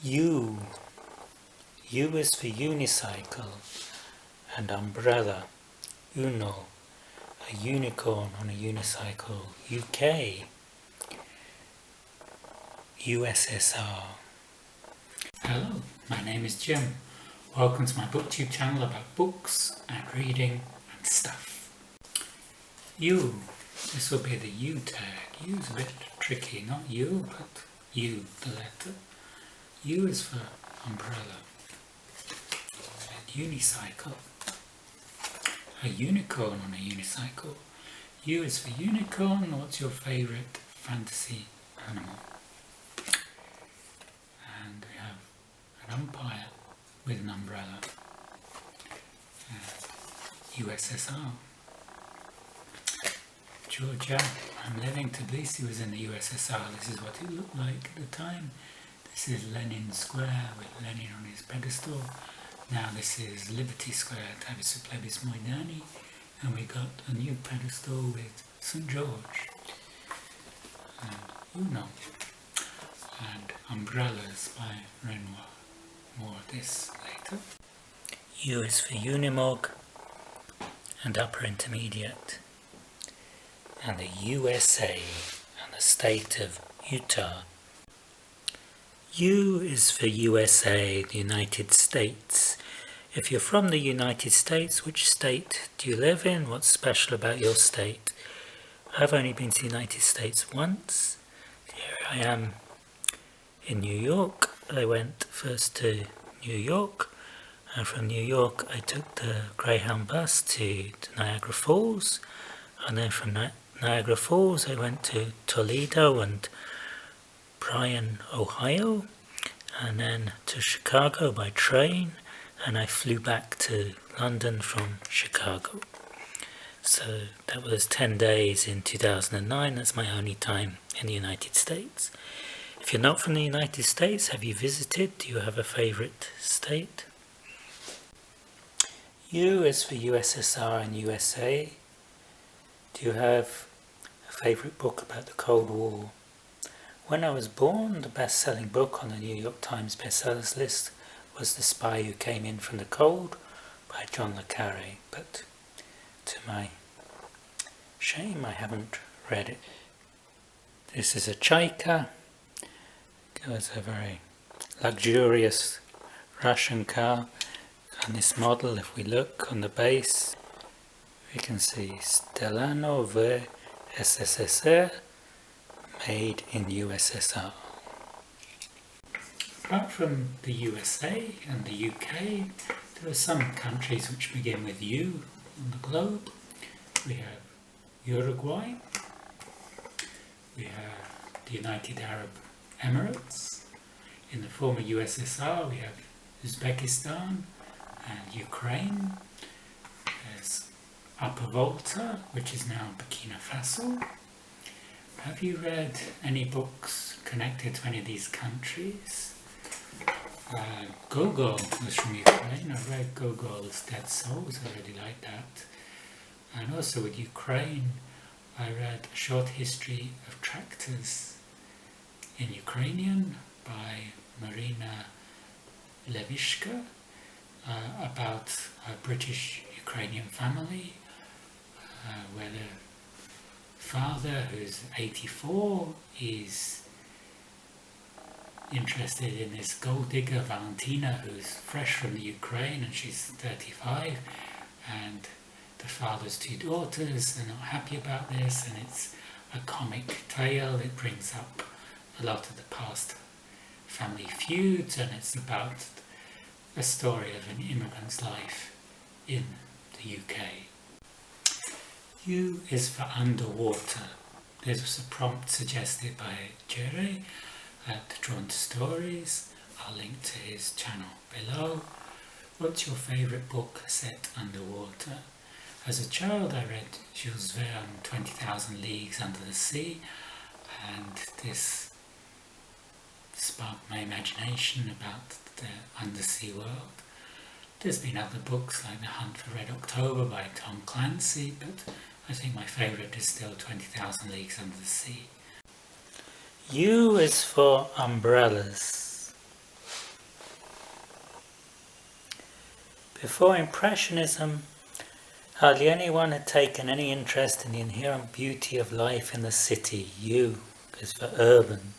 U. U is for unicycle and umbrella. Uno. A unicorn on a unicycle. UK. USSR. Hello, my name is Jim. Welcome to my Booktube channel about books and reading and stuff. U. This will be the U tag. U is a bit tricky, not you, but U, the letter. U is for umbrella. And unicycle. A unicorn on a unicycle. U is for unicorn. What's your favourite fantasy animal? And we have an umpire with an umbrella. USSR. Georgia. I'm living. Tbilisi was in the USSR. This is what it looked like at the time. This is Lenin Square with Lenin on his pedestal. Now this is Liberty Square, Tavis Plebis Moidani, and we got a new pedestal with St. George. And Uno. And Umbrellas by Renoir. More of this later. U is for Unimog and Upper Intermediate. And the USA and the state of Utah. U is for USA, the United States. If you're from the United States, which state do you live in? What's special about your state? I've only been to the United States once. Here I am in New York. I went first to New York, and from New York I took the Greyhound bus to Niagara Falls, and then from Niagara Falls I went to Toledo and Bryan, Ohio, and then to Chicago by train, and I flew back to London from Chicago. So that was 10 days in 2009. That's my only time in the United States. If you're not from the United States, have you visited? Do you have a favourite state? U is for USSR and USA. Do you have a favourite book about the Cold War? When I was born, the best-selling book on the New York Times bestsellers list was The Spy Who Came In From the Cold by John le Carré, but to my shame I haven't read it. This is a Chaika. It was a very luxurious Russian car, and this model, if we look on the base, we can see Stelano v SSSR, made in USSR. Apart from the USA and the UK, there are some countries which begin with U on the globe. We have Uruguay, we have the United Arab Emirates. In the former USSR we have Uzbekistan and Ukraine. There's Upper Volta, which is now Burkina Faso. Have you read any books connected to any of these countries? Gogol was from Ukraine. I read Gogol's Dead Souls. I really liked that. And also with Ukraine, I read A Short History of Tractors in Ukrainian by Marina Levishka, about a British-Ukrainian family where the father, who's 84, is interested in this gold digger Valentina, who's fresh from the Ukraine, and she's 35, and the father's two daughters are not happy about this, and it's a comic tale. It brings up a lot of the past family feuds, and it's about a story of an immigrant's life in the UK. U is for underwater. This was a prompt suggested by Jerry at Drawn to Stories. I'll link to his channel below. What's your favourite book set underwater? As a child I read Jules Verne, 20,000 Leagues Under the Sea, and this sparked my imagination about the undersea world. There's been other books like The Hunt for Red October by Tom Clancy, but I think my favourite is still 20,000 Leagues Under the Sea. U is for umbrellas. Before Impressionism, hardly anyone had taken any interest in the inherent beauty of life in the city. U is for urban.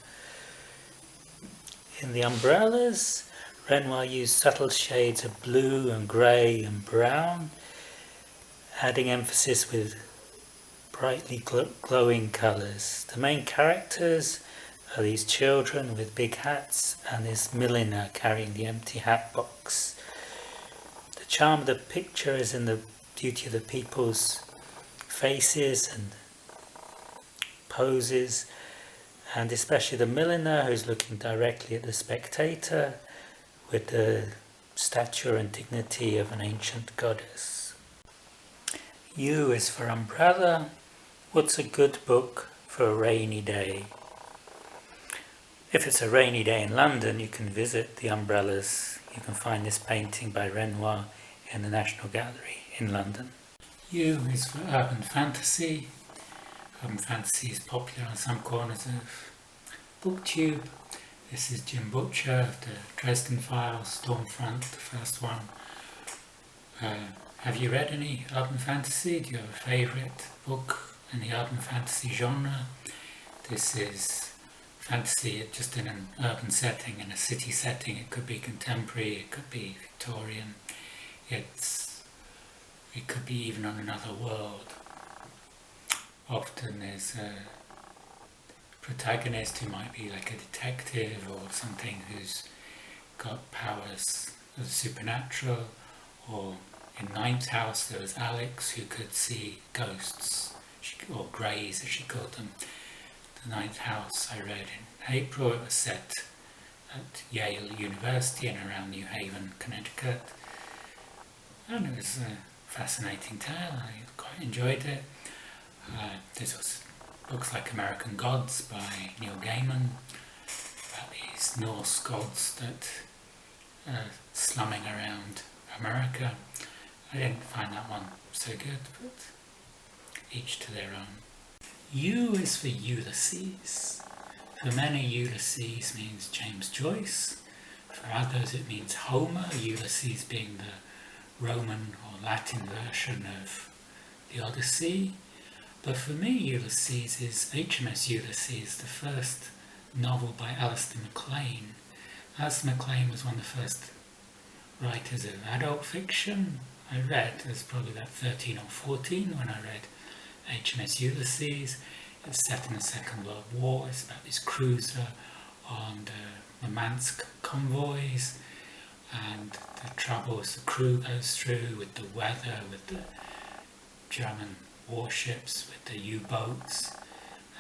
In the umbrellas, Renoir used subtle shades of blue and grey and brown, adding emphasis with brightly glowing colours. The main characters are these children with big hats and this milliner carrying the empty hat box. The charm of the picture is in the beauty of the people's faces and poses, and especially the milliner, who's looking directly at the spectator with the stature and dignity of an ancient goddess. U is for umbrella. What's a good book for a rainy day? If it's a rainy day in London, you can visit the umbrellas. You can find this painting by Renoir in the National Gallery in London. U is for urban fantasy. Urban fantasy is popular on some corners of Booktube. This is Jim Butcher of the Dresden Files, Stormfront, the first one. Have you read any urban fantasy? Do you have a favourite book in the urban fantasy genre? This is fantasy just in an urban setting, in a city setting. It could be contemporary, it could be Victorian, it could be even on another world. Often there's a protagonist who might be like a detective or something who's got powers of the supernatural, or in Ninth House there was Alex who could see ghosts, or greys as she called them. The Ninth House I read in April. It was set at Yale University and around New Haven, Connecticut, and it was a fascinating tale. I quite enjoyed it. This was books like American Gods by Neil Gaiman, about these Norse gods that are slumming around America. I didn't find that one so good, but each to their own. U is for Ulysses. For many, Ulysses means James Joyce. For others, it means Homer, Ulysses being the Roman or Latin version of the Odyssey. But for me, Ulysses is HMS Ulysses, the first novel by Alistair MacLean. Alistair MacLean was one of the first writers of adult fiction I read. I was probably about 13 or 14 when I read HMS Ulysses. It's set in the Second World War. It's about this cruiser on the Murmansk convoys and the troubles the crew goes through with the weather, with the German warships, with the U-boats,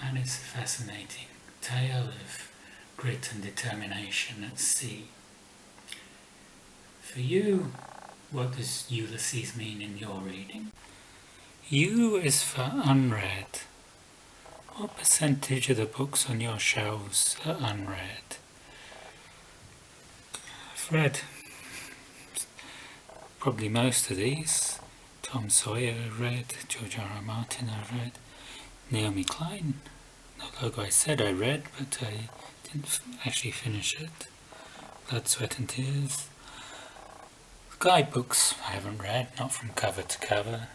and it's a fascinating tale of grit and determination at sea. For you, what does Ulysses mean in your reading? U is for unread. What percentage of the books on your shelves are unread? I've read probably most of these. Tom Sawyer I've read, George R.R. Martin I've read, Naomi Klein, no logo I said I read, but I didn't actually finish it. Blood, Sweat and Tears. Guidebooks I haven't read, not from cover to cover,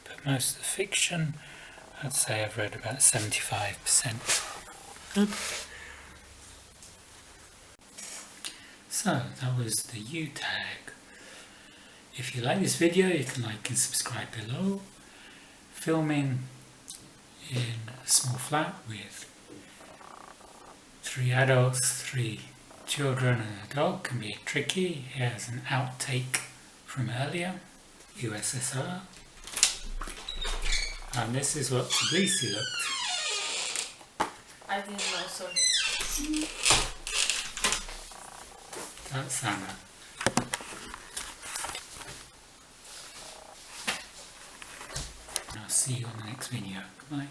but most of the fiction I'd say I've read about 75%. So that was the U tag. If you like this video, you can like and subscribe below. Filming in a small flat with 3 adults, 3 children and a dog can be tricky. Here's an outtake from earlier, USSR. And this is what Tbilisi looked. I didn't know, sorry. That's Anna. I'll see you on the next video. Goodbye.